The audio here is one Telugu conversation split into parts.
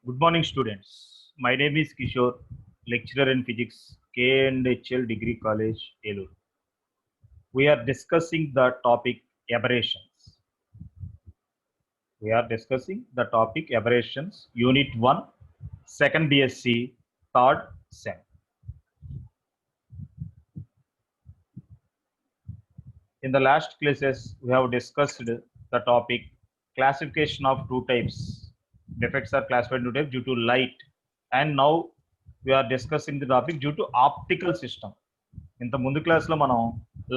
Good morning, students. My name is Kishore, lecturer in physics, K&HL Degree College, Elur. We are discussing the topic aberrations. Unit 1, second BSc, third sem. In the last classes, we have discussed the topic classification of two types. Defects are classified into types due to light, and now we are discussing the topic due to optical system. ఇంత ముందు క్లాస్లో మనం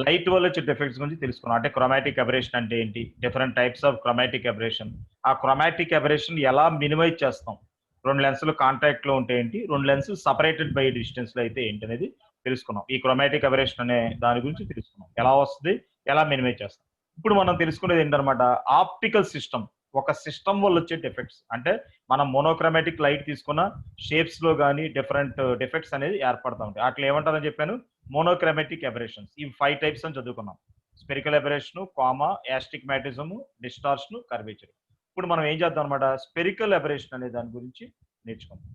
లైట్ వల్ల వచ్చే డిఫెక్ట్స్ గురించి తెలుసుకున్నాం. అంటే క్రోమాటిక్ అబరేషన్ అంటే ఏంటి, different types of chromatic aberration, ఆ క్రోమాటిక్ అబరేషన్ ఎలా మినిమైజ్ చేస్తాం, రెండు లెన్సులు కాంటాక్ట్ లో ఉంటే ఏంటి, రెండు లెన్సులు సపరేటెడ్ బై డిస్టెన్స్ లో అయితే ఏంటి అనేది తెలుసుకున్నాం. ఈ క్రోమాటిక్ అబరేషన్ అనే దాని గురించి తెలుసుకున్నాం, ఎలా వస్తుంది, ఎలా మినిమైజ్ చేస్తాం. ఇప్పుడు మనం తెలుసుకునేది ఏంటన్నమాట, ఆప్టికల్ సిస్టమ్. ఒక సిస్టమ్ వల్ల వచ్చే డిఫెక్ట్స్ అంటే మనం మోనోక్రోమాటిక్ లైట్ తీసుకున్న షేప్స్ లో కానీ డిఫరెంట్ డిఫెక్ట్స్ అనేది ఏర్పడతా ఉంటాయి. అట్లా ఏమంటారని చెప్పాను, మోనోక్రోమాటిక్ అబరేషన్స్. ఇవి 5 టైప్స్ అని చదువుకున్నాం. Spherical aberration, comma, astigmatism, distortion, curvature. ఇప్పుడు మనం ఏం చేద్దాం అనమాట, స్పెరికల్ అబరేషన్ అనే దాని గురించి నేర్చుకుందాం.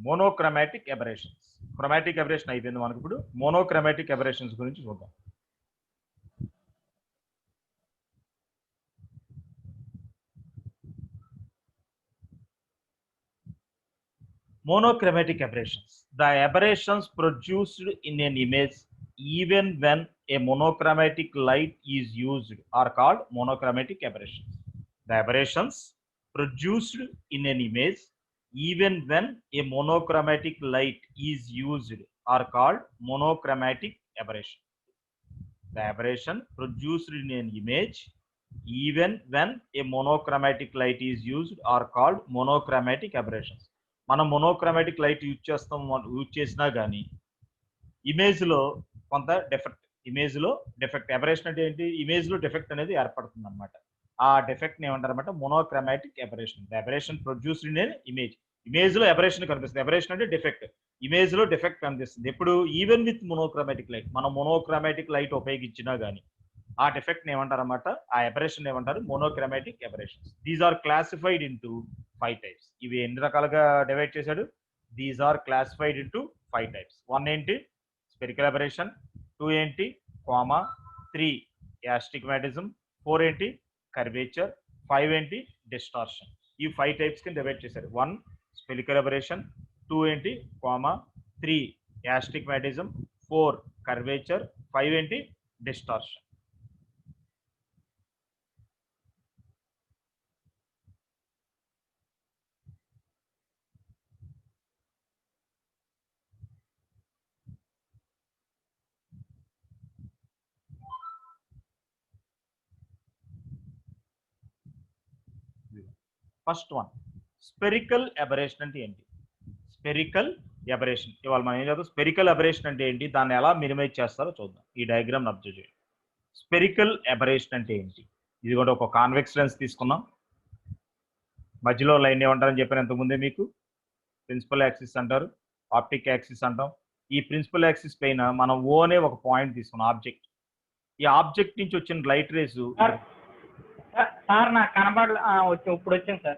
Monochromatic aberrations. క్రోమాటిక్ అబరేషన్ అయిపోయింది మనకు, ఇప్పుడు మోనోక్రోమాటిక్ అబరేషన్స్ గురించి చూద్దాం. Monochromatic aberrations. The aberrations produced in an image even when a monochromatic light is used are called monochromatic aberrations. The aberrations produced in an image even when a monochromatic light is used are called monochromatic aberration. The aberration produced in an image even when a monochromatic light is used are called monochromatic aberrations. మనం మోనోక్రోమాటిక్ లైట్ యూజ్ చేసినా కానీ ఇమేజ్ లో కొంత డెఫెక్ట్ అబరేషన్ అంటే ఏంటి, ఇమేజ్ లో డెఫెక్ట్ అనేది ఏర్పడుతుంది అనమాట. ఆ డెఫెక్ట్ ఏమంటారు అనమాట, monochromatic aberration. The aberration produced in image లో అబరేషన్ కనిపిస్తుంది. అబరేషన్ అంటే డెఫెక్ట్, ఇమేజ్ లో డెఫెక్ట్ కనిపిస్తుంది. ఇప్పుడు ఈవెన్ విత్ మోనోక్రోమాటిక్ లైట్, మనం మోనోక్రోమాటిక్ లైట్ ఉపయోగించినా గానీ ఆ డెఫెక్ట్ ఏమంటారు అనమాట, ఆ అబరేషన్ ఏమంటారు, monochromatic aberrations. These are classified into 5 types. ఇవి ఎన్ని రకాలుగా డివైడ్ చేశాడు, these are classified into 5 types. 1 ఏంటి, స్పెరికల్ అబరేషన్. 2 ఏంటి, కామా. 3 యాస్టిగ్మాటిజం. 4 ఏంటి, కర్వేచర్. 5 ఏంటి, డిస్టార్షన్. ఈ 5 టైప్స్ కింద డివైడ్ చేశారు. 1 స్పెరికల్ అబరేషన్, 2 ఏంటి, కామా. 3 యాస్టిగ్మాటిజం. 4 కర్వేచర్. 5 ఏంటి, distortion. First one, spherical aberration అంటే ఏంటి. స్పెరికల్ అబరేషన్ ఇవాళ మనం ఏం చేద్దాం, స్పెరికల్ అబరేషన్ అంటే ఏంటి, దాన్ని ఎలా మినిమైజ్ చేస్తారో చూద్దాం. ఈ డయాగ్రామ్ అబ్జర్వ్ చేయండి. స్పెరికల్ అబరేషన్ అంటే ఏంటి, ఇది కూడా ఒక కాన్వెక్స్ లెన్స్ తీసుకున్నాం. మధ్యలో లైన్ ఏమంటారని చెప్పాను ఇంతకుముందే మీకు, ప్రిన్సిపల్ యాక్సిస్ అంటారు, ఆప్టిక్ యాక్సిస్ అంటాం. ఈ ప్రిన్సిపల్ యాక్సిస్ పైన మనం ఓ అనే ఒక పాయింట్ తీసుకున్నాం, ఆబ్జెక్ట్. ఈ ఆబ్జెక్ట్ నుంచి వచ్చిన లైట్ రేస్ సార్ నాకు ఇప్పుడు వచ్చింది సార్.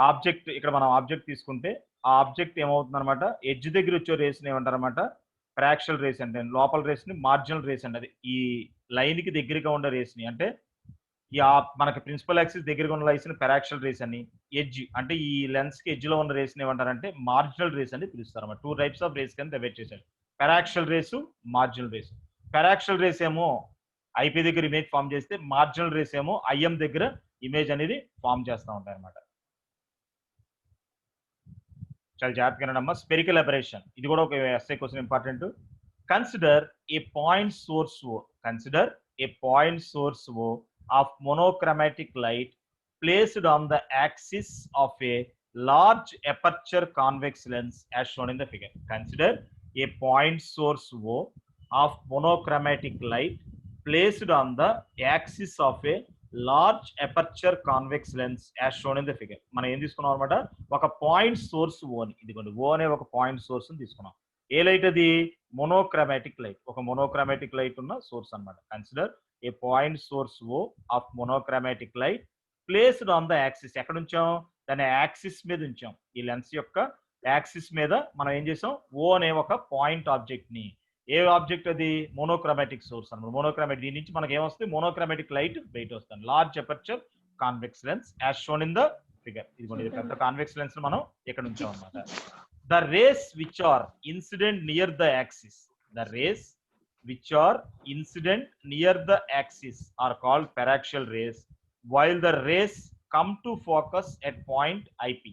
ఆబ్జెక్ట్ ఇక్కడ మనం ఆబ్జెక్ట్ తీసుకుంటే ఆ ఆబ్జెక్ట్ ఏమవుతుంది అనమాట, ఎడ్జ్ దగ్గర వచ్చే రేస్ ఏమంటారు అనమాట, ఫ్రాక్షల్ రేస్ అంటే. లోపల రేస్ ని మార్జినల్ రేస్ అంటే, ఈ లైన్ కి దగ్గరగా ఉండే రేస్ ని, అంటే ఈ మనకి ప్రిన్సిపల్ యాక్సిస్ దగ్గరగా ఉన్న రేస్ ని పెరాక్షల్ రేస్ అని, ఎడ్జ్ అంటే ఈ లెన్స్ కి ఎడ్జ్ లో ఉన్న రేస్ ని ఏమంటారంటే మార్జినల్ రేస్ అని పిలుస్తారు అన్నమాట. 2 టైప్స్ ఆఫ్ రేస్ కింద డివైడ్ చేశారు, పెరాక్షల్ రేసు, మార్జినల్ రేస్. పెరాక్షల్ రేస్ ఏమో ఐపీ దగ్గర ఇమేజ్ ఫామ్ చేస్తే, మార్జినల్ రేస్ ఏమో ఐఎం దగ్గర ఇమేజ్ అనేది ఫామ్ చేస్తూ ఉంటాయి అనమాట. చాలా జాగ్రత్తగా. స్పెరికల్ అబరేషన్ ఇది కూడా ఒక SI question important. Consider a point source O of monochromatic light placed on the axis of a large aperture convex lens as shown in the figure. Consider a point source O of monochromatic light placed on the axis of a large aperture convex lens as shown in the figure. మనం ఏం తీసుకున్నాం అనమాట, ఒక పాయింట్ సోర్స్ ఓని, ఇదిగోండి ఓ అనే ఒక పాయింట్ సోర్స్ తీసుకున్నాం. ఏ లైట్ అది? మోనోక్రమాటిక్ లైట్, ఒక మోనోక్రమాటిక్ లైట్ ఉన్న సోర్స్ అన్నమాట. Consider a point source O of monochromatic light placed on the axis. ఎక్కడ ఉంచాం? దాని యాక్సిస్ మీద ఉంచాం. ఈ లెన్స్ యొక్క యాక్సిస్ మీద మనం ఏం చేసాం? ఓ అనే ఒక పాయింట్ ఆబ్జెక్ట్ ని, ఏ ఆబ్జెక్ట్ అది? మోనోక్రమాటిక్ సోర్స్ అన్నమాట. మోనోక్రమాటిక్, దీని నుంచి మనకి ఏమొస్తుంది? మోనోక్రమాటిక్ లైట్ బయట వస్తుంది. Large aperture convex lens as shown in the figure. ఇదిగోండి, ఇది పెద్ద కాన్వెక్స్ లెన్స్ మనం ఇక్కడ ఉంచాం అన్నమాట. The rays which are incident near the axis, the rays which are incident near the axis are called paraxial rays, while the rays come to focus at point IP.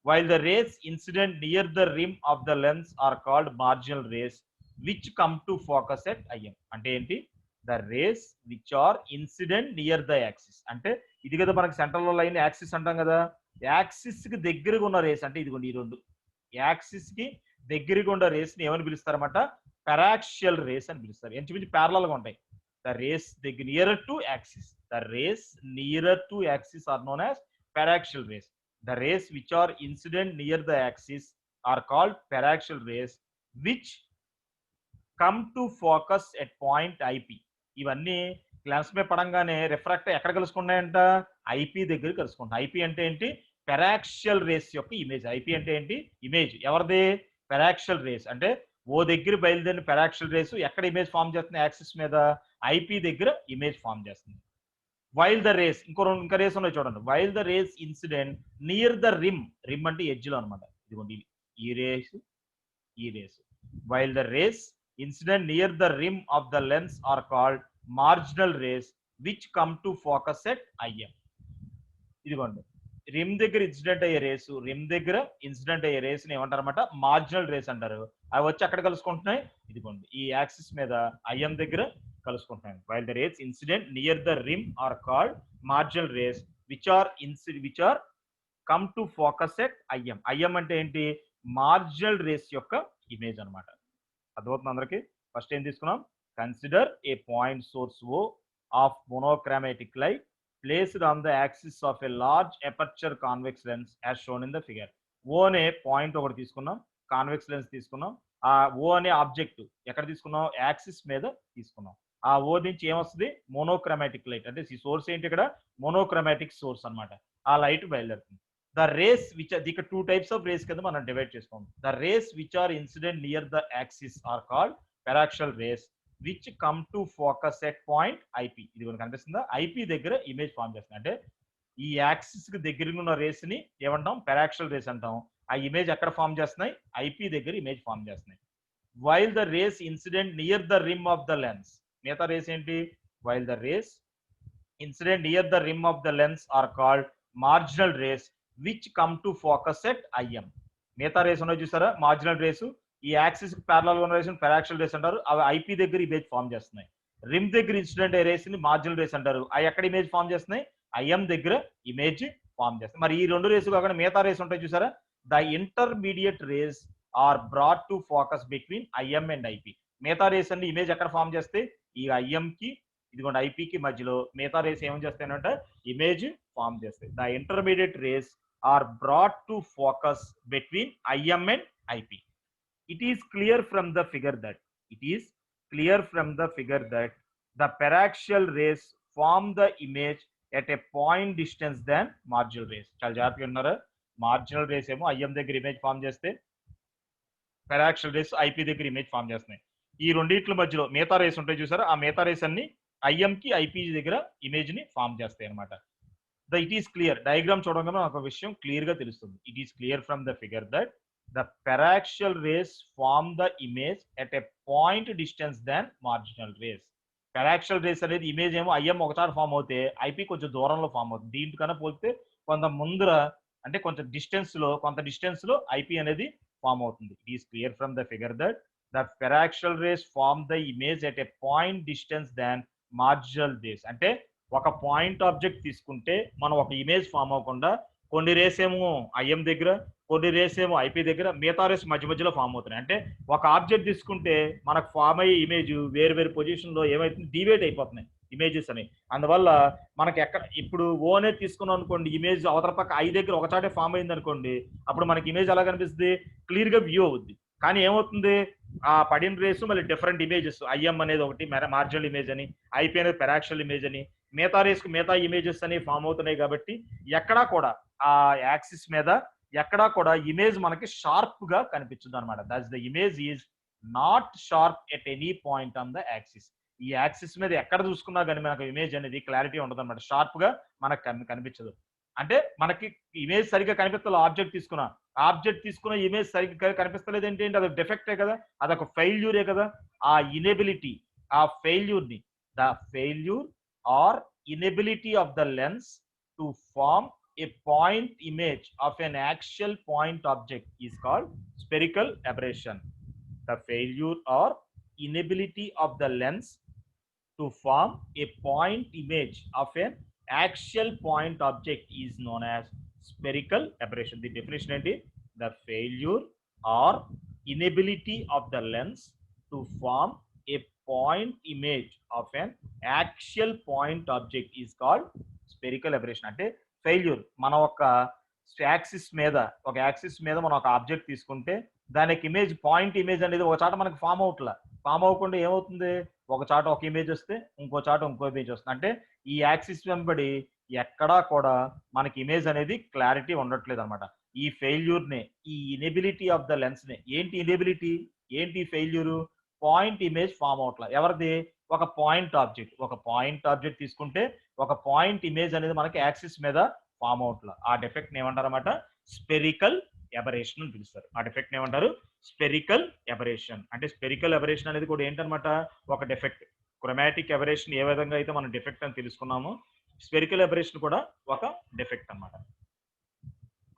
While the rays incident near the rim of the lens are called marginal rays, which come to focus at IM. అంటే ఏంటి? The rays which are incident near the axis. అంటే ఇది కదా మనకి సెంటర్ లో లైన్ యాక్సిస్ అంటాం కదా, యాక్సిస్ కి దగ్గరగా ఉన్న రేస్ అంటే ఇదిగోండి ఈ రెండు. యాక్సిస్ కి దగ్గరగా ఉన్న రేస్ ని ఏమని పిలుస్తారన్నమాట? పారాక్సియల్ రేస్ అని పిలుస్తారు. ఇంచుమించు ప్యారలల్ గా ఉంటాయి. ద రేస్ దగ్గర nearer to axis, the rays nearer to axis are known as paraxial rays. The rays which are incident near the axis are called paraxial rays which come to focus at point IP. ఇవన్నీ లెన్స్ మీద పడంగానే రిఫ్రాక్ట్ ఎక్కడ కలుసుకుంటాయంట? ఐపీ దగ్గర కలుసుకుంటాయి. ఐపీ అంటే ఏంటి? పెరాక్సియల్ రేస్ యొక్క ఇమేజ్. ఐపీ అంటే ఏంటి? ఇమేజ్. ఎవరిది? Paraxial rays. అంటే ఓ దగ్గర బయలుదేరిన పెరాక్సియల్ రేస్ ఎక్కడ ఇమేజ్ ఫామ్ చేస్తుంది? యాక్సిస్ మీద. ఐపీ దగ్గర ఇమేజ్ ఫామ్ చేస్తుంది. వైల్ ద రేస్, ఇంకా రేస్ ఉన్నాయి చూడండి. While the rays incident near the rim, rim అంటే ఎడ్జ్ లో అనమాట. ఇదిగోండి ఈ రేస్, ఈ rays. While the rays incident near the rim of the lens are called marginal rays which come to focus at IM. ఇదిగోండి రిమ్ దగ్గర ఇన్సిడెంట్ అయ్యే రేసు, రిమ్ దగ్గర ఇన్సిడెంట్ అయ్యే రేస్ ని ఏమంటారు అనమాట? మార్జినల్ రేస్ అంటారు. అవి వచ్చి అక్కడ కలుసుకుంటున్నాయి, ఇదిగోండి ఈ యాక్సిస్ మీద ఐఎం దగ్గర కలుసుకుంటున్నాయి. While the rays incident near the rim are called marginal rays which are come to focus at IM. IM అంటే ఏంటి? మార్జినల్ రేస్ యొక్క ఇమేజ్ అనమాట. అర్థమవుతుంది అందరికి? ఫస్ట్ ఏం తీసుకున్నాం? Consider a point source O of monochromatic light placed on the axis of a large aperture convex lens as shown in the figure. O అనే పాయింట్ ఒకటి తీసుకున్నాం, కాన్వెక్స్ లెన్స్ తీసుకున్నాం. ఆ O అనే ఆబ్జెక్ట్ ఎక్కడ తీసుకున్నాం? యాక్సిస్ మీద తీసుకున్నాం. ఆ O నుంచి ఏమొస్తుంది? Monochromatic light. అంటే ఈ సోర్స్ ఏంటి ఇక్కడ? మోనోక్రమాటిక్ సోర్స్ అన్నమాట. ఆ లైట్ బయలుదేరుతుంది. ద రేస్ విచ్, ఇక్కడ టూ టైప్స్ ఆఫ్ రేస్ కింద మనం డివైడ్ చేసుకోండి. The rays which are incident near the axis are called paraxial rays which come to focus at point IP. ఇది మనకు కనిపిస్తుందా? ఐపీ దగ్గర ఇమేజ్ ఫామ్ చేస్తుంది. అంటే ఈ యాక్సిస్ కి దగ్గరగా ఉన్న రేస్ ని ఏమంటాం? పారాక్సియల్ రేస్ అంటాం. ఆ ఇమేజ్ ఎక్కడ ఫామ్ చేస్తున్నాయి? ఐపీ దగ్గర ఇమేజ్ ఫామ్ చేస్తున్నాయి. While the rays incident near the rim of the lens. మిగతా రేస్ ఏంటి? While the rays incident near the rim of the lens are called marginal rays which come to focus at IM. మిగతా రేస్ ఉన్నాయి చూసారా? మార్జినల్ రేసు, ఈ యాక్సిస్ ప్యారలల్ ఉన్న రేస్ పారాక్సియల్ రేస్ అంటారు. అవి ఐపీ దగ్గర ఇమేజ్ ఫామ్ చేస్తున్నాయి. రిమ్ దగ్గర ఇన్సిడెంట్ రేస్ ని మార్జినల్ రేస్ అంటారు. అవి ఎక్కడ ఇమేజ్ ఫామ్ చేస్తున్నాయి? ఐఎం దగ్గర ఇమేజ్ ఫామ్ చేస్తాయి. మరి ఈ రెండు రేసు కాకుండా మిగతా రేస్ ఉంటాయి చూసారా? The intermediate rays are brought to focus between IM and IP. మిగతా రేస్ అన్ని ఇమేజ్ ఎక్కడ ఫామ్ చేస్తే? ఈ ఐఎం కి ఇదిగోండి ఐపీకి మధ్యలో మిగతా రేస్ ఏం చేస్తాయంటే ఇమేజ్ ఫామ్ చేస్తాయి. The intermediate rays are brought to focus between IM and IP. It is clear from the figure that the paraxial rays form the image at a point distance than marginal rays. చాలా జాగ్రత్తగా ఉన్నారా? మార్జినల్ రేస్ ఏమో ఐఎం దగ్గర ఇమేజ్ ఫామ్ చేస్తే, పారాక్సియల్ రేస్ ఐపీ దగ్గర ఇమేజ్ ఫామ్ చేస్తున్నాయి. ఈ రెండింటి మధ్యలో మిగతా రేస్ ఉంటాయి చూసారా? ఆ మిగతా రేస్ అన్ని ఐఎం కి ఐపీ దగ్గర ఇమేజ్ ని ఫామ్ చేస్తాయి అనమాట. It is clear. డయాగ్రామ్ చూడగానే ఒక విషయం క్లియర్ గా తెలుస్తుంది. It is clear from the figure that the paraxial rays form the image at a point distance than marginal rays. Paraxial rays అనేది ఇమేజ్ ఏమో ఐఎం ఒకసారి ఫామ్ అవుతే ఐపీ కొంచెం దూరంలో ఫామ్ అవుతుంది. దీంట్కన్నా పోలితే కొంత ముందర అంటే కొంచెం డిస్టెన్స్ లో ఐపీ అనేది ఫామ్ అవుతుంది. It is clear from the figure that the paraxial rays form the image at a point distance than marginal rays. అంటే ఒక పాయింట్ ఆబ్జెక్ట్ తీసుకుంటే మనం ఒక ఇమేజ్ ఫామ్ అవ్వకుండా కొన్ని రేస్ ఏమో ఐఎం దగ్గర, కొన్ని రేస్ ఏమో ఐపీ దగ్గర, మిగతా రేస్ మధ్యలో ఫామ్ అవుతున్నాయి. అంటే ఒక ఆబ్జెక్ట్ తీసుకుంటే మనకు ఫామ్ అయ్యే ఇమేజ్ వేరు వేరు పొజిషన్ లో ఏమైతుంది? డివేట్ అయిపోతున్నాయి. ఇమేజెస్ అని. అందువల్ల మనకి ఎక్కడ ఇప్పుడు ఓ అనేది తీసుకున్నాం అనుకోండి, ఇమేజ్ అవతల పక్క ఐ దగ్గర ఒక చాటే ఫామ్ అయింది అనుకోండి, అప్పుడు మనకి ఇమేజ్ ఎలా కనిపిస్తుంది, క్లియర్ గా వ్యూ అవుద్ది. కానీ ఏమవుతుంది, ఆ పడిన రేసు మళ్ళీ డిఫరెంట్ ఇమేజెస్, ఐఎం అనేది ఒకటి మార్జినల్ ఇమేజ్ అని, ఐపీ అనేది పెరాక్షల్ ఇమేజ్ అని, మిగతా రేస్కి మిగతా ఇమేజెస్ అని ఫామ్ అవుతున్నాయి. కాబట్టి ఎక్కడా కూడా ఆ యాక్సిస్ మీద ఎక్కడా కూడా ఇమేజ్ మనకి షార్ప్ గా కనిపించదు అనమాట. That's the image is not sharp at any point on the axis. ఈ యాక్సిస్ మీద ఎక్కడ చూసుకున్నా కానీ మనకు ఇమేజ్ అనేది క్లారిటీ ఉండదు అనమాట, షార్ప్ గా మనకు కనిపించదు. అంటే మనకి ఇమేజ్ సరిగ్గా కనిపిస్తలేదు, ఆబ్జెక్ట్ తీసుకున్న ఇమేజ్ సరిగ్గా కనిపిస్తలేదు ఏంటి, అదొక డెఫెక్టే కదా, అదొక ఫెయిల్యూరే కదా. ఆ ఇనెబిలిటీ, ఆ ఫెయిల్యూర్ ని, the failure or inability of the lens to form a point image of an actual point object is called spherical aberration. The failure or inability of the lens to form a point image of an actual point object is known as spherical aberration. The definition is the failure or inability of the lens to form a point image of an actual point object is called spherical aberration. అంటే ఫెయిల్యూర్, మనం ఒక యాక్సిస్ మీద మనం ఒక ఆబ్జెక్ట్ తీసుకుంటే దానికి ఇమేజ్, పాయింట్ ఇమేజ్ అనేది ఒక చాట మనకి ఫామ్ అవ్వకుండా ఏమవుతుంది, ఒక చాట ఒక ఇమేజ్ వస్తే ఇంకో చాట ఇంకో ఇమేజ్ వస్తుంది. అంటే ఈ యాక్సిస్ వెంబడి ఎక్కడా కూడా మనకి ఇమేజ్ అనేది క్లారిటీ ఉండట్లేదు అనమాట. ఈ ఫెయిల్యూర్ నే, ఈ ఇనెబిలిటీ ఆఫ్ ద లెన్స్ నే, ఏంటి ఇనెబిలిటీ, ఏంటి ఫెయిల్యూరు, పాయింట్ ఇమేజ్ ఫామ్ అవట్లా. ఎవరిది, ఒక పాయింట్ ఆబ్జెక్ట్ తీసుకుంటే ఒక పాయింట్ ఇమేజ్ అనేది మనకి యాక్సిస్ మీద ఫామ్ అవట్లా. ఆ డెఫెక్ట్ ఏమంటారు అన్నమాట, స్పెరికల్ ఎబరేషన్ అని పిలుస్తారు. ఆ డెఫెక్ట్ ఏమంటారు, స్పెరికల్ ఎబరేషన్. అంటే స్పెరికల్ ఎబరేషన్ అనేది కూడా ఏంటన్నమాట, ఒక డెఫెక్ట్. క్రోమాటిక్ ఎబరేషన్ ఏ విధంగా అయితే మనం డెఫెక్ట్ అని తెలుసుకున్నామో, స్పెరికల్ ఎబరేషన్ కూడా ఒక డెఫెక్ట్ అన్నమాట.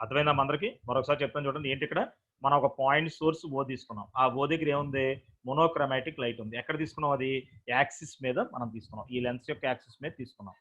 అర్థమైందా అందరికి? మరొకసారి చెప్తాను చూడండి. ఏంటి, ఇక్కడ మనం ఒక పాయింట్ సోర్స్ ఓ తీసుకున్నాం. ఆ ఓ దగ్గర ఏముంది, మోనోక్రోమాటిక్ లైట్ ఉంది. ఎక్కడ తీసుకున్నాం, అది యాక్సిస్ మీద మనం తీసుకున్నాం, ఈ లెన్స్ యొక్క యాక్సిస్ మీద తీసుకున్నాం.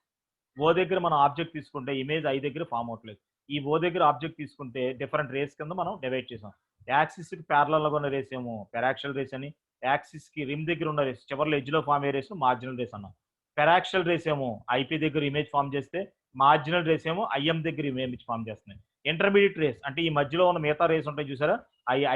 ఓ దగ్గర మనం ఆబ్జెక్ట్ తీసుకుంటే ఇమేజ్ ఐ దగ్గర ఫామ్ అవట్లేదు. ఈ ఓ దగ్గర ఆబ్జెక్ట్ తీసుకుంటే డిఫరెంట్ రేస్ కింద మనం డివైడ్ చేసాం. యాక్సిస్ కి ప్యారలల్ గా ఉన్న రేస్ ఏమో పెరాక్షల్ రేస్ అని, యాక్సిస్ కి రిమ్ దగ్గర ఉన్న రేస్, చివరిలో ఎడ్జ్ లో ఫామ్ అయ్యే రేస్ మార్జినల్ రేస్ అన్నాం. పెరాక్షల్ రేస్ ఏమో ఐపీ దగ్గర ఇమేజ్ ఫామ్ చేస్తే, మార్జినల్ రేస్ ఏమో ఐఎం దగ్గర ఇమేజ్ ఫామ్ చేస్తున్నాయి. ఇంటర్మీడియట్ రేస్ అంటే ఈ మధ్యలో ఉన్న మిగతా రేస్ ఉంటాయి చూసారా,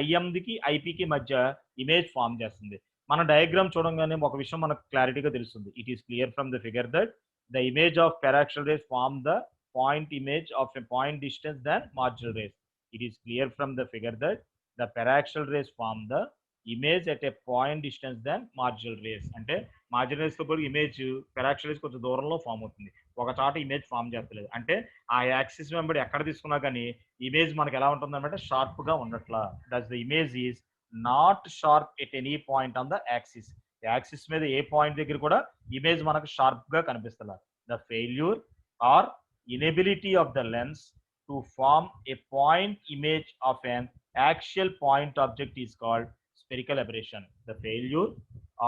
ఐఎందికి ఐపీకి మధ్య ఇమేజ్ ఫామ్ చేస్తుంది. మన డయాగ్రామ్ చూడంగానే ఒక విషయం మనకు క్లారిటీగా తెలుస్తుంది. It is clear from the figure that the image of paraxial rays form the point image of a point distance than marginal rays. It is clear from the figure that the paraxial rays form the image at a point distance than marginal rays. అంటే మార్జినల్ రేస్ తో పాటు ఇమేజ్ పెరాక్షల్ రేస్ కొంచెం దూరంలో ఫామ్ అవుతుంది, ఒక చాట ఇమేజ్ ఫామ్ చేస్తలేదు. అంటే ఆ యాక్సిస్ వెంబడి ఎక్కడ తీసుకున్నా కానీ ఇమేజ్ మనకి ఎలా ఉంటుంది అనమాట, షార్ప్ గా ఉండట్లా. That's the image is not sharp at any point on the axis. Axis మీద ఏ పాయింట్ దగ్గర కూడా ఇమేజ్ మనకు షార్ప్ గా కనిపిస్తుంది. The failure or inability of the lens to form a point image of an actual point object is called spherical aberration. The failure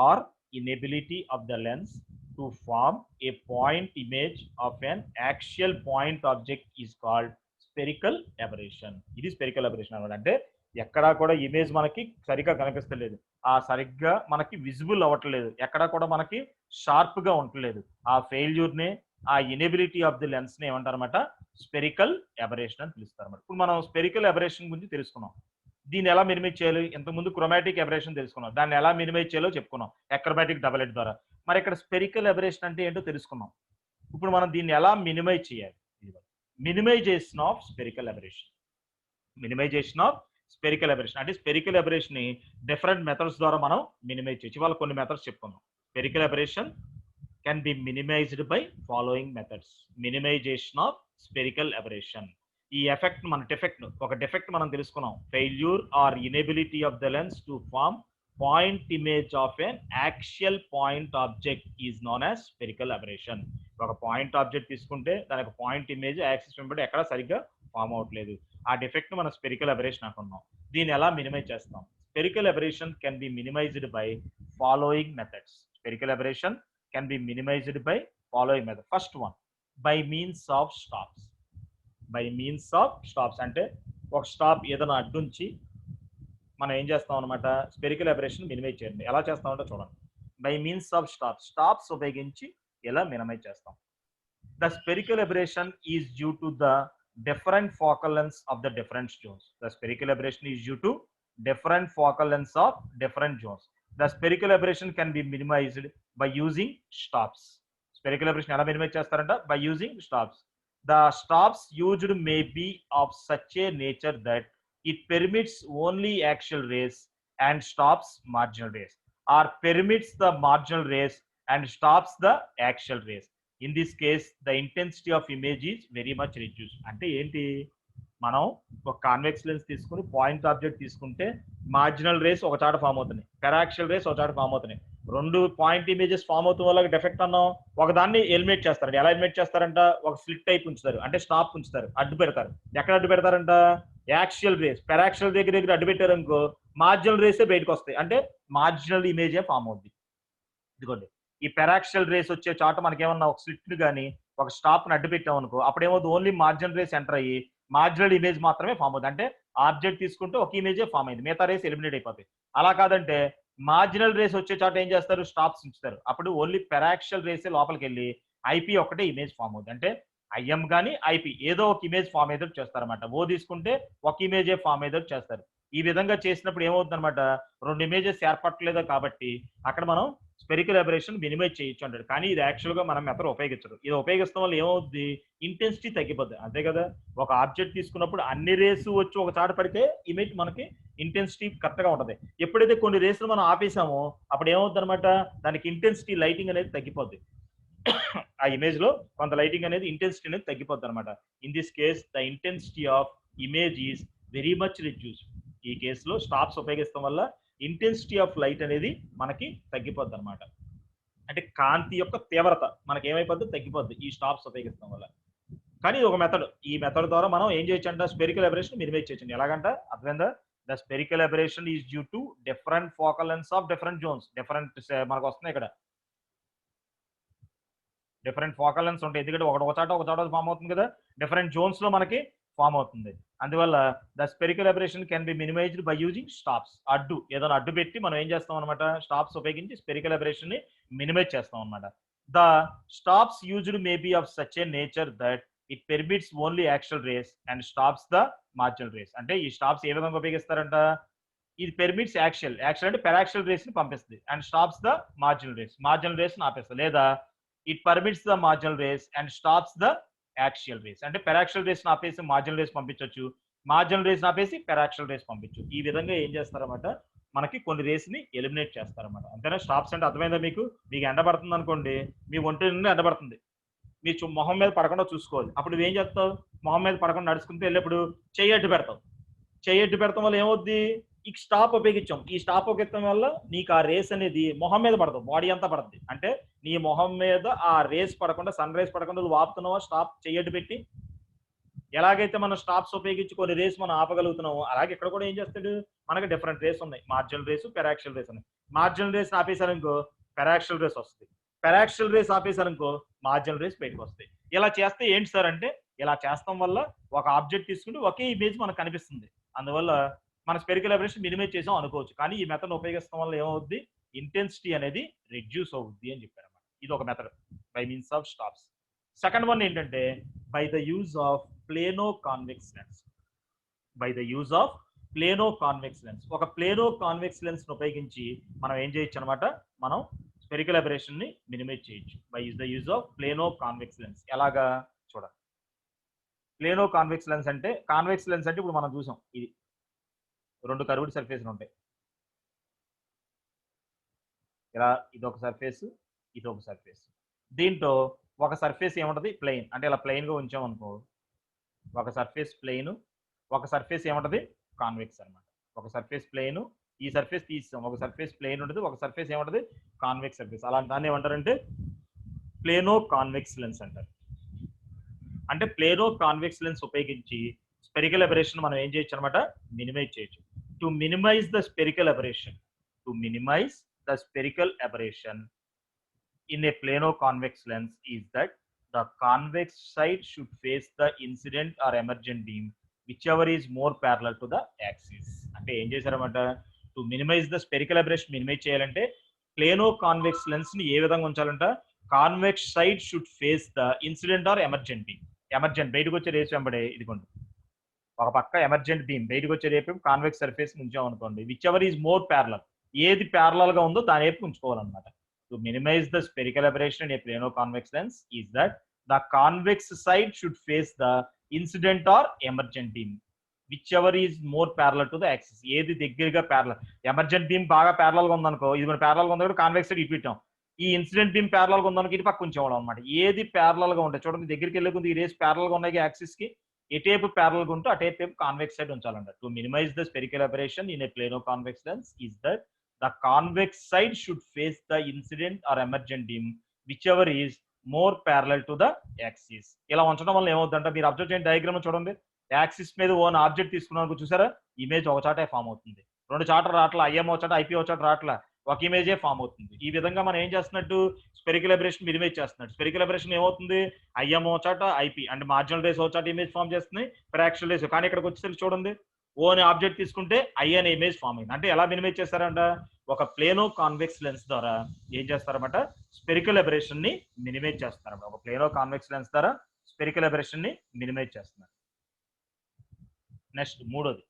or inability of the lens to form a point image of an actual point object is called spherical aberration. ఇది స్పెరికల్ అబరేషన్ అన్నమాట. అంటే ఎక్కడా కూడా ఇమేజ్ మనకి సరిగ్గా కనిపిస్తలేదు, ఆ సరిగ్గా మనకి విజిబుల్ అవ్వట్లేదు, ఎక్కడా కూడా మనకి షార్ప్ గా ఉండట్లేదు. ఆ ఫెయిల్యూర్ నే, ఆ ఇనెబిలిటీ ఆఫ్ ది లెన్స్ ని ఏమంటారన్నమాట, స్పెరికల్ అబరేషన్ అని పిలుస్తారు అన్నమాట. ఇప్పుడు మనం స్పెరికల్ అబరేషన్ గురించి తెలుసుకున్నాం. దీన్ని ఎలా మినిమైజ్ చేయాలి, ఇంతకుముందు క్రోమాటిక్ అబరేషన్ తెలుసుకున్నాం, దాన్ని ఎలా మినిమైజ్ చేయాలో చెప్పుకున్నాం అక్రోమాటిక్ డబుల్ ఎడ్జ్ ద్వారా. మరి ఇక్కడ స్పెరికల్ అబరేషన్ అంటే ఏంటో తెలుసుకున్నాం. ఇప్పుడు మనం దీన్ని ఎలా మినిమైజ్ చేయాలి, minimisation of spherical aberration. Minimisation of spherical aberration అంటే స్పెరికల్ అబరేషన్ ని డిఫరెంట్ మెథడ్స్ ద్వారా మనం మినిమైజ్ చేయొచ్చు. ఇవాళ కొన్ని మెథడ్స్ చెప్పుకుందాం. Spherical aberration can be minimized by following methods. Minimization of spherical aberration. ఈ ఎఫెక్ట్ మన డెఫెక్ట్ మనం తెలుసుకున్నాం. Failure or inability of the lens to form point image of an actual point object is known as spherical aberration. ఒక పాయింట్ ఆబ్జెక్ట్ తీసుకుంటే దానికి పాయింట్ ఇమేజ్ యాక్సిస్ వెంబడి ఎక్కడ సరిగ్గా ఫామ్ అవట్లేదు. ఆ డెఫెక్ట్ మనం స్పెరికల్ అబరేషన్ అనుకున్నాం. దీన్ని ఎలా మినిమైజ్ చేస్తాం? Spherical aberration can be minimized by following methods. Spherical aberration can be minimized by following method. First one, by means of stops. By means of stops అంటే ఒక స్టాప్ ఏదైనా అడ్డుంచి మనం ఏం చేస్తాం అనమాట, స్పెరికల్ అబరేషన్ మినిమైజ్ చేయండి. ఎలా చేస్తామంటే చూడండి. బై మీన్స్ ఆఫ్ స్టాప్స్ ఉపయోగించి ఇలా మినిమైజ్ చేస్తాం. The spherical aberration is due to the different focal lengths of the different zones. The spherical aberration is due to different focal lengths of different zones. The spherical aberration can be minimized by using stops. Spherical aberration ఎలా minimize చేస్తారంట? By using stops. The stops used may be of such a nature that it permits only axial rays and stops marginal rays, or permits the marginal rays and stops the axial rays. In this case, the intensity of image is very much reduced. అంటే ఏంటి, మనం ఒక కాన్వెక్స్ లెన్స్ తీసుకుని పాయింట్ ఆబ్జెక్ట్ తీసుకుంటే మార్జినల్ రేస్ ఒక చాట ఫామ్ అవుతున్నాయి, పెరాక్సియల్ రేస్ ఒక చాట ఫామ్ అవుతున్నాయి. రెండు పాయింట్ ఇమేజెస్ ఫామ్ అవుతున్న వాళ్ళకి డెఫెక్ట్ అన్నాం, ఒకదాన్ని ఎలిమినేట్ చేస్తారు. ఎలా ఎలిమినేట్ చేస్తారంట, ఒక స్లిట్ టైప్ ఉంచుతారు, అంటే స్టాప్ ఉంచుతారు, అడ్డు పెడతారు. ఎక్కడ అడ్డు పెడతారంట, యాక్సియల్ రేస్, పెరాక్సియల్ దగ్గర అడ్డు పెట్టారు అనుకో మార్జినల్ రేసే బయటకు వస్తాయి, అంటే మార్జినల్ ఇమేజే ఫామ్ అవుద్ది. ఇదిగోండి, ఈ పెరాక్సియల్ రేస్ వచ్చే చాట మనకేమన్నా ఒక స్లిట్ కానీ ఒక స్టాప్ ని అడ్డు పెట్టాం అనుకో అప్పుడు ఏమవుతుంది, ఓన్లీ మార్జినల్ రేస్ ఎంటర్ అయ్యి మార్జినల్ ఇమేజ్ మాత్రమే ఫామ్ అవుతుంది. అంటే ఆబ్జెక్ట్ తీసుకుంటే ఒక ఇమేజే ఫామ్ అయింది, మిగతా రేస్ ఎలిమినేట్ అయిపోతాయి. అలా కాదంటే మార్జినల్ రేస్ వచ్చే చాట ఏం చేస్తారు, స్టాప్స్ ఉంచుతారు. అప్పుడు ఓన్లీ పెరాక్సియల్ రేసే లోపలికి వెళ్ళి ఐపీ ఒకటే ఇమేజ్ ఫామ్ అవుతుంది. అంటే ఐఎం కానీ ఐపీ ఏదో ఒక ఇమేజ్ ఫామ్ అయ్యేటట్టు చేస్తారన్నమాట. ఓ తీసుకుంటే ఒక ఇమేజే ఫామ్ అయ్యేటట్టు చేస్తారు. ఈ విధంగా చేసినప్పుడు ఏమవుతుంది అనమాట, రెండు ఇమేజెస్ ఏర్పడలేదు కాబట్టి అక్కడ మనం స్పెరికల్ అబరేషన్ మినిమైజ్ చేయొచ్చు అంటారు. కానీ ఇది యాక్చువల్ గా మనం మెథడ్ ఉపయోగించరు. ఇది ఉపయోగిస్తాం వల్ల ఏమవుద్ది, ఇంటెన్సిటీ తగ్గిపోద్ది. అంతే కదా, ఒక ఆబ్జెక్ట్ తీసుకున్నప్పుడు అన్ని రేసు వచ్చి ఒక చాట పడితే ఇమేజ్ మనకి ఇంటెన్సిటీ కరెక్ట్ గా ఉంటది. ఎప్పుడైతే కొన్ని రేసులు మనం ఆపేసామో అప్పుడు ఏమవుద్ది అనమాట, దానికి ఇంటెన్సిటీ లైటింగ్ అనేది తగ్గిపోద్ది. ఆ ఇమేజ్ లో కొంత లైటింగ్ అనేది ఇంటెన్సిటీ అనేది తగ్గిపోద్ది అనమాట. In this case the intensity of image is very much reduce. ఈ కేసులో స్టాప్స్ ఉపయోగిస్తాం వల్ల ఇంటెన్సిటీ ఆఫ్ లైట్ అనేది మనకి తగ్గిపోద్ది అనమాట. అంటే కాంతి యొక్క తీవ్రత మనకి ఏమైపోద్ది, తగ్గిపోద్ది ఈ స్టాప్స్ ఉపయోగిస్తాం వల్ల. కానీ ఇది ఒక మెథడ్. ఈ మెథడ్ ద్వారా మనం ఏం చేయొచ్చు అంటే స్పెరికల్ అబరేషన్ మినిమైజ్ చేయొచ్చు. ఎలాగంట అర్థమైందా, the spherical aberration is due to different focal lengths of different zones. Different మనకు వస్తున్నాయి ఇక్కడ, డిఫరెంట్ ఫోకల్ లెంగ్త్స్ ఉంటాయి. ఎందుకంటే ఒక చాట ఫామ్ అవుతుంది కదా, డిఫరెంట్ జోన్స్ లో మనకి ఫామ్ అవుతుంది. అందువల్ల the spherical aberration can be minimized by using stops. అడ్డు ఏదైనా అడ్డు పెట్టి మనం ఏం చేస్తాం అనమాట, స్టాప్స్ ఉపయోగించి స్పెరికల్ అబరేషన్ ని మినిమైజ్ చేస్తాం అనమాట. The stops used may be of such a nature that it permits only actual rays and stops the marginal rays. అంటే ఈ స్టాప్స్ ఏ విధంగా ఉపయోగిస్తారంట, ఇది పెర్మిట్స్ యాక్చువల్ అంటే పెరాక్చువల్ రేస్ ని పంపిస్తుంది and stops the marginal rays ని ఆపేస్తుంది. లేదా it permits the marginal rays and stops the axial rays. అంటే పెరాక్సియల్ రేస్ ఆపేసి మార్జినల్ రేస్ పంపించవచ్చు, మార్జినల్ రేస్ ఆపేసి పెరాక్సియల్ రేస్ పంపించు. ఈ విధంగా ఏం చేస్తారన్నమాట, మనకి కొన్ని రేస్ ని ఎలిమినేట్ చేస్తారన్నమాట. అంతేనా, స్టాప్స్ అంటే అర్థమైందా మీకు? మీకు ఎండబడుతుంది అనుకోండి, మీ ఒంటి నుండి ఎండబడుతుంది, మీ మొహం మీద పడకుండా చూసుకోవాలి. అప్పుడు నువ్వేం చేస్తావు, మొహం మీద పడకుండా నడుచుకుంటూ వెళ్ళేప్పుడు చెయ్యి అడ్డు పెడతావు. చెయ్యి అడ్డు పెడతాం వల్ల ఏమవుద్ది, ఈ స్టాప్ ఉపయోగించాం. ఈ స్టాప్ ఉపయోగించడం వల్ల నీకు ఆ రేస్ అనేది మొహం మీద పడదు, బాడీ అంతా పడుతుంది. అంటే నీ మొహం మీద ఆ రేస్ పడకుండా, సన్ రేస్ పడకుండా నువ్వు ఆపుతున్నావా స్టాప్ చెయ్యడ్డు పెట్టి. ఎలాగైతే మనం స్టాప్స్ ఉపయోగించి కొన్ని రేస్ మనం ఆపగలుగుతున్నామో అలాగే ఇక్కడ కూడా ఏం చేస్తాడు, మనకి డిఫరెంట్ రేస్ ఉన్నాయి, మార్జినల్ రేసు పెరాక్సియల్ రేస్ ఉన్నాయి. మార్జినల్ రేస్ ఆపేసారనుకో పెరాక్సియల్ రేస్ వస్తుంది, పెరాక్సియల్ రేస్ ఆపేసారనుకో మార్జినల్ రేస్ బయటకు వస్తాయి. ఇలా చేస్తే ఏంటి సార్ అంటే, ఇలా చేస్తాం వల్ల ఒక ఆబ్జెక్ట్ తీసుకుంటే ఒకే ఇమేజ్ మనకు కనిపిస్తుంది. అందువల్ల మన స్పెరికల్ అబరేషన్ మినిమైజ్ చేసాం అనుకోవచ్చు. కానీ ఈ మెథడ్ ఉపయోగిస్తాం వల్ల ఏమవుద్ది, ఇంటెన్సిటీ అనేది రిడ్యూస్ అవుద్ది అని చెప్పారు అన్నమాట. ఇది ఒక method by means of stops. Second one ఏంటంటే by the use of plano convex lens. By the use of plano convex lens. ఒక ప్లేనో కాన్వెక్స్ లెన్స్ ఉపయోగించి మనం ఏం చేయొచ్చు అనమాట, మనం స్పెరికల్ అబరేషన్ ని మినిమైజ్ చేయొచ్చు by the use of plano convex lens. ఎలాగా చూడాలి, ప్లేనో కాన్వెక్స్ లెన్స్ అంటే, కాన్వెక్స్ లెన్స్ అంటే ఇప్పుడు మనం చూసాం, ఇది రెండు కర్వ్డ్ సర్ఫేస్ ఉంటాయి ఇలా, ఇది ఒక సర్ఫేస్, ఇది ఒక సర్ఫేస్. దీంట్లో ఒక సర్ఫేస్ ఏముంటది, ప్లెయిన్. అంటే ఇలా ప్లెయిన్ గా ఉంచాం అనుకో, ఒక సర్ఫేస్ ప్లెయిన్, ఒక సర్ఫేస్ ఏముంటది కాన్వెక్స్ అనమాట. ఒక సర్ఫేస్ ప్లెయిన్, ఈ సర్ఫేస్ తీసాం, ఒక సర్ఫేస్ ప్లెయిన్ ఉంటుంది, ఒక సర్ఫేస్ ఏముంటది కాన్వెక్స్ సర్ఫేస్. అలాంటి దాన్ని ఏమంటారంటే ప్లేనో కాన్వెక్స్ లెన్స్ అంటారు. అంటే ప్లేనో కాన్వెక్స్ లెన్స్ ఉపయోగించి స్పెరికల్ అబరేషన్ మనం ఏం చేయొచ్చు అనమాట, మినిమైజ్ చేయొచ్చు. To minimize the spherical aberration, to minimize the spherical aberration in a plano convex lens is that the convex side should face the incident or emergent beam whichever is more parallel to the axis. అంటే ఏం చేశారన్నమాట, to minimize the spherical aberration minimize చేయాలంటే ప్లేనో కాన్వెక్స్ లెన్స్ ని ఏ విధంగా ఉంచాలంట, convex side should face the incident or emergent beam. Emergent బయటకు వచ్చే రేస్ వెంబడే ఇదిగోండి ఒక పక్క ఎమర్జెంట్ బీమ్ బయటకు వచ్చే రేపు కాన్వెక్స్ సర్ఫేస్ ఉంచాం అనుకోండి, whichever is more parallel, ఏది ప్యారలల్ గా ఉందో దాని వైపు ఉంచుకోవాలన్నమాట. To minimize the spherical aberration in a plane of convex lens is that the convex side should face the incident or emergent beam whichever is more parallel to the axis. ఏది దగ్గరగా ప్యారలల్, ఎమర్జెంట్ బీమ్ బాగా ప్యారలల్ గా ఉందనుకో, ఇది మన ప్యారలల్ గా ఉంది కాన్వెక్స్ సైడ్ ఇటు పెట్టాం, ఈ ఇన్సిడెంట్ బీమ్ ప్యారలల్ గా ఉందనుకో ఇటు పక్క ఉంచేవాళ్ళం అనమాట. ఏది ప్యారలల్ గా ఉంటాయి చూడండి, దగ్గరికి వెళ్ళే కొద్ది ఈ రేస్ ప్యారలల్ గా ఉన్నాయి యాక్సిస్ కి, ఎటేపు ప్యారలల్ గా ఉంటూ అటేపు కాన్వెక్స్ సైడ్ ఉంచాలంట. To minimize the spherical aberration in a plane of convex lens is that the convex side should face the incident or emergent beam whichever is more parallel to the axis. ఇలా ఉంచడం వల్ల ఏమవుతుందంటే మీరు అబ్జర్వ్ చేయండి, డయాగ్రామ్ చూడండి, యాక్సిస్ మీద ఓన్ ఆబ్జెక్ట్ తీసుకున్నాను చూసారా, ఇమేజ్ ఒక చాటే ఫామ్ అవుతుంది, రెండు చాట రాట్లా, ఐఎం ఒక చాట ఐపీ ఒక చాట రాట్లా, ఒక ఇమేజే ఫామ్ అవుతుంది. ఈ విధంగా మనం ఏం చేస్తున్నట్టు స్పెరికల్ అబరేషన్ మినిమైజ్ చేస్తున్నట్టు. స్పెరికల్ అబరేషన్ ఏమవుతుంది, ఐఎం ఒక చాట ఐపీ అంటే మార్జినల్ రేస్ ఒక చాట ఇమేజ్ ఫామ్ చేస్తుంది, ఫ్రాక్షనల్ రేస్. కానీ ఇక్కడికి వచ్చేసరికి చూడండి ఓన్ ఆబ్జెక్ట్ తీసుకుంటే ఐ అనే ఇమేజ్ ఫామ్ అయింది. అంటే ఎలా మినిమైజ్ చేస్తారంట, ఒక ప్లేనో కాన్వెక్స్ లెన్స్ ద్వారా ఏం చేస్తారన్నమాట, స్పెరికల్ అబరేషన్ ని మినిమైజ్ చేస్తారన్నమాట. ఒక ప్లేనో కాన్వెక్స్ లెన్స్ ద్వారా స్పెరికల్ అబరేషన్ ని మినిమైజ్ చేస్తున్నారు. నెక్స్ట్ మూడోది,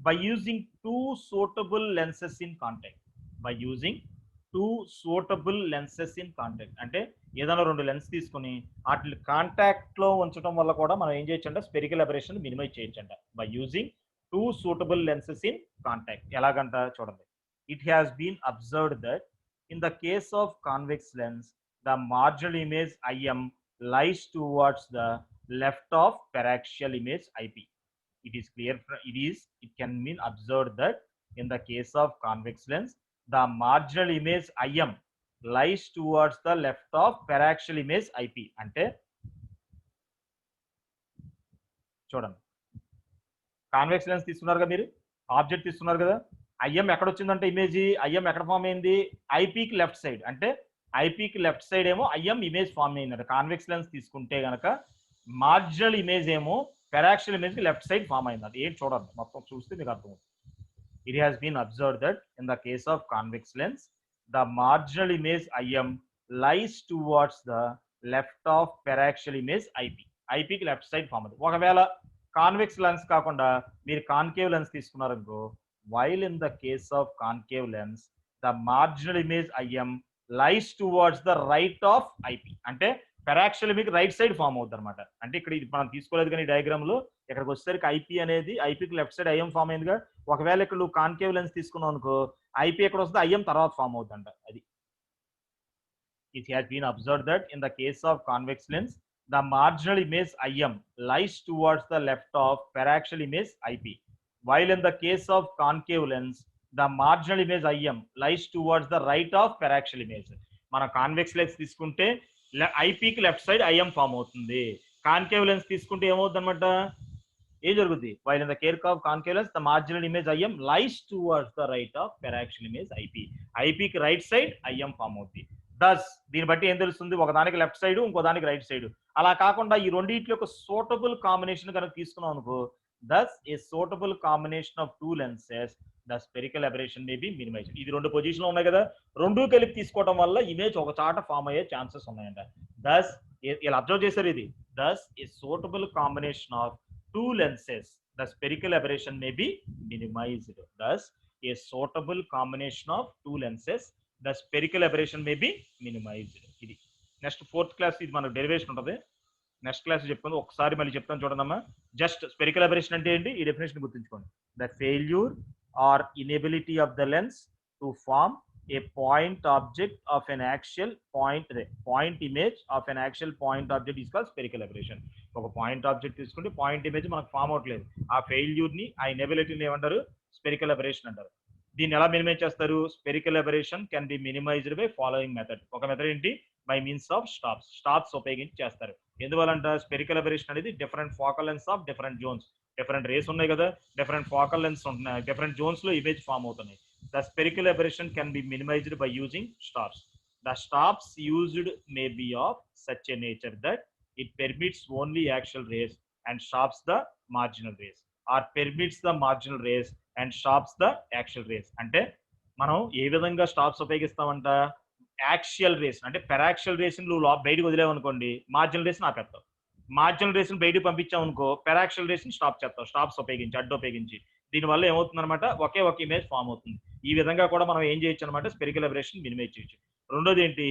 by using two suitable lenses in contact. By using two suitable lenses in contact అంటే ఏదైనా రెండు లెన్స్ తీసుకొని వాటి కాంటాక్ట్ లో ఉంచడం వల్ల కూడా మనం ఏం చేయొచ్చు అంటే స్పెరికల్ అబరేషన్ మినిమైజ్ చేయొచ్చు అంట. By using two suitable lenses in contact. ఎలాగంట చూడండి, it has been observed that in the case of convex lens the marginal image IM lies towards the left of paraxial image IP. It is clear, it can mean observed that in the case of convex lens the marginal image IM lies towards the left of paraxial image IP. అంటే చూడండి, కాన్వెక్స్ లెన్స్ తీసుకున్నారు కదా, మీరు ఆబ్జెక్ట్ తీసుకున్నారు కదా, ఐఎం ఎక్కడ వచ్చిందంటే ఇమేజ్ ఐఎం ఎక్కడ ఫామ్ అయింది, ఐపీకి లెఫ్ట్ సైడ్. అంటే ఐపీకి లెఫ్ట్ సైడ్ ఏమో ఐఎం ఇమేజ్ ఫామ్ అయిందంట. కాన్వెక్స్ లెన్స్ తీసుకుంటే గనక మార్జినల్ ఇమేజ్ ఏమో paraxial image left side form అయింది. ఏం చూడండి, మొత్తం చూస్తే మీకు అర్థమవుతుంది. It has been observed that in the case of convex lens the marginal image IM lies towards the left of paraxial image IP. IP కి లెఫ్ట్ సైడ్ ఫామ్ అవుతుంది. ఒకవేళ కాన్వెక్స్ లెన్స్ కాకుండా మీరు కాన్కేవ్ లెన్స్ తీసుకున్నారనుకో, while in the case of concave lens the marginal image IM lies towards the right of IP. అంటే పెరాక్సియల్ మీకు రైట్ సైడ్ ఫామ్ అవుతుంది అనమాట. అంటే ఇక్కడ ఇది మనం తీసుకోలేదు కానీ డయాగ్రామ్ లో ఇక్కడికి వచ్చేసరికి ఐపీ అనేది ఐపీకి లెఫ్ట్ సైడ్ ఐఎం ఫామ్ అయిందిగా. ఒకవేళ ఇక్కడ నువ్వు కాన్కేవ్ లెన్స్ తీసుకున్నావు అనుకో, ఐపీ ఎక్కడ వస్తుంది, ఐఎం తర్వాత ఫామ్ అవుతుందంట. అది it has been observed that in the case of convex lens the marginal image IM lies towards the left of paraxial image IP, while in the case of concave lens the marginal image IM lies towards the right of paraxial image. మనం కాన్వెక్స్ లెన్స్ తీసుకుంటే ఐపీకి లెఫ్ట్ సైడ్ ఐఎం ఫామ్ అవుతుంది. కాన్కేవ్ లెన్స్ తీసుకుంటే ఏమవుతుంది అనమాట, ఏం జరుగుతుంది, while in the case of concave lens the marginal image IM lies towards the right of paraxial image IP. ఐపీకి రైట్ సైడ్ ఐఎం ఫామ్ అవుతుంది. దస్ దీన్ని బట్టి ఏం తెలుస్తుంది, ఒకదానికి లెఫ్ట్ సైడ్ ఇంకో దానికి రైట్ సైడ్. అలా కాకుండా ఈ రెండింటిలో ఒక సూటబుల్ కాంబినేషన్ కనుక తీసుకున్నాం అనుకో, thus a suitable combination of two lenses the spherical aberration may be minimized. ఇది రెండు పొజిషన్ ఉన్నాయి కదా, రెండు కలిపి తీసుకోవడం వల్ల ఇమేజ్ ఒక చాట ఫామ్ అయ్యే ఛాన్సెస్ ఉన్నాయంట. దస్ ఇలా అబ్జర్వ్ చేశారు, ఇది thus a suitable combination of two lenses the spherical aberration may be minimized. Thus a suitable combination of two lenses the spherical aberration may be minimized. ఇది నెక్స్ట్ ఫోర్త్ క్లాస్, ఇది మనకు డెరివేషన్ ఉంటుంది, నెక్స్ట్ క్లాస్ చెప్తాను. ఒకసారి మళ్ళీ చెప్తాను చూడండి. జస్ట్ స్పెరికల్ అబరేషన్ అంటే ఏంటి, ఈ డెఫినేషన్ గుర్తుంచుకోండి. The failure or inability of the lens to form a point object of an axial point image of an axial point object is called spherical aberration. ఒక పాయింట్ ఆబ్జెక్ట్ తీసుకుంటే పాయింట్ ఇమేజ్ మనకు ఫామ్ అవట్లేదు, ఆ ఫెయిల్యూర్ ని ఆ ఇనబిలిటీని ఏమంటారు, స్పెరికల్ అబరేషన్ అంటారు. దీన్ని ఎలా మినిమైజ్ చేస్తారు, spherical aberration can be minimized by following method. ఒక మెథడ్ ఏంటి, బై మీన్స్ ఆఫ్ స్టాప్స్ ఉపయోగించి చేస్తారు. ఎందువల్లంట, స్పెరికల్ అబరేషన్ అనేది different focal lens of different zones, different rays ఉన్నాయి కదా, డిఫరెంట్ ఫోకల్ లెన్స్ ఉంటున్నాయి, డిఫరెంట్ జోన్స్ లో ఇమేజ్ ఫామ్ అవుతున్నాయి. The spherical aberration can be minimized by using stops. The stops used may be of such a nature that it permits only actual rays and stops the marginal rays, or permits the marginal rays and stops the actual rays. అంటే మనం ఏ విధంగా స్టాప్స్ ఉపయోగిస్తామంట, యాక్సియల్ రేషన్ అంటే పెరాక్సియల్ రేషన్ నువ్వు బయటకు వదిలేవనుకోండి మార్జినల్ రేషన్ ఆపేస్తావు. మార్జినల్ రేషన్ బయటకు పంపించావు అనుకో పెరాక్సియల్ రేషన్ స్టాప్ చేస్తావు, స్టాప్స్ ఉపయోగించి అడ్డు ఉపయోగించి. దీనివల్ల ఏమవుతుంది అనమాట, ఒకే ఒక ఇమేజ్ ఫామ్ అవుతుంది. ఈ విధంగా కూడా మనం ఏం చేయొచ్చు అనమాట, స్పెరికల్ అబరేషన్ మినిమైజ్ చేయొచ్చు. రెండోది ఏంటి,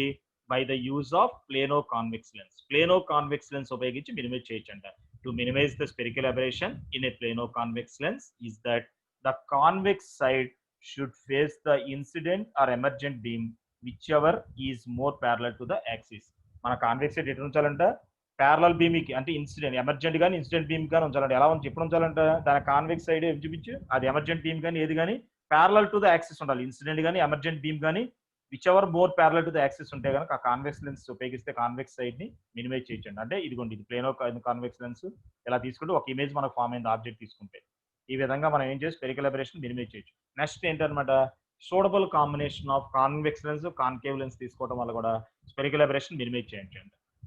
by the use of plano convex lens. Plano convex lens ఉపయోగించి మినిమైజ్ చేయొచ్చు అంట. To minimize the spherical aberration in a plano convex lens is that the convex side should face the incident or emergent beam whichever is more parallel to the axis. మన కాన్వెక్స్ సైడ్ ఎటు ఉంచాలంట, ప్యారలల్ బీమ్ కి అంటే ఇన్సిడెంట్ ఎమర్జెంట్ కానీ ఇన్సిడెంట్ బీమ్ కానీ ఉంచాలంటే ఎలా ఉంది ఎప్పుడు ఉంచాలంట, దాని కాన్వెక్స్ సైడ్ చూపించు, అది ఎమర్జెంట్ బీమ్ కానీ ఏది కానీ ప్యారలల్ టు ద యాక్సిస్ ఉండాలి. ఇన్సిడెంట్ కానీ ఎమర్జెంట్ బీమ్ కానీ which ever more parallel to the axis ఉంటే కనుక ఆ కాన్వెక్స్ లెన్స్ ఉపయోగిస్తే కాన్వెక్స్ సైడ్ ని మినిమైజ్ చేయొచ్చండి. అంటే ఇదిగోండి ఇది ప్లేనో కాన్వెక్స్ లెన్స్ ఇలా తీసుకుంటే ఒక ఇమేజ్ మనకు ఫామ్ అయింది ఆబ్జెక్ట్ తీసుకుంటే. ఈ విధంగా మనం ఏం చేసి స్పెరికల్ అబరేషన్ మినిమైజ్ చేయొచ్చు. నెక్స్ట్ ఏంటన్నమాట, suitable combination of convex lens concave lens తీసుకోవడం వల్ల కూడా స్పెరికల్ అబరేషన్ మినిమైజ్ చేయొచ్చు.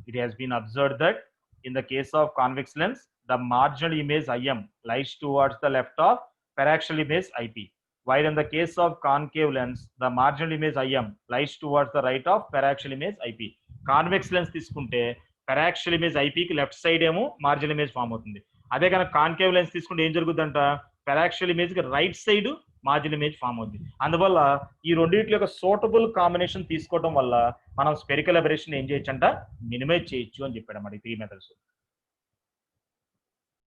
It has been observed that in the case of convex lens, the marginal image IM lies towards the left of paraxial image IP, while in the case of concave lens, the marginal image IM lies towards the right of paraxial image IP. Convex lens తీసుకుంటే paraxial image IP కి లెఫ్ట్ సైడ్ ఏమో మార్జినల్ ఇమేజ్ ఫామ్ అవుతుంది. అదే కనుక కాన్కేవ్ లెన్స్ తీసుకుంటే ఏం జరుగుతుందంట, paraxial image కి right side marginal image form అవుతుంది. అందువల్ల ఈ రెండింటి యొక్క సూటబుల్ కాంబినేషన్ తీసుకోవడం వల్ల మనం స్పెరికల్ అబరేషన్ ఏం చేయొచ్చు అంట, మినిమైజ్ చేయొచ్చు అని చెప్పాడు అన్నమాట ఈ 3 మెథడ్స్.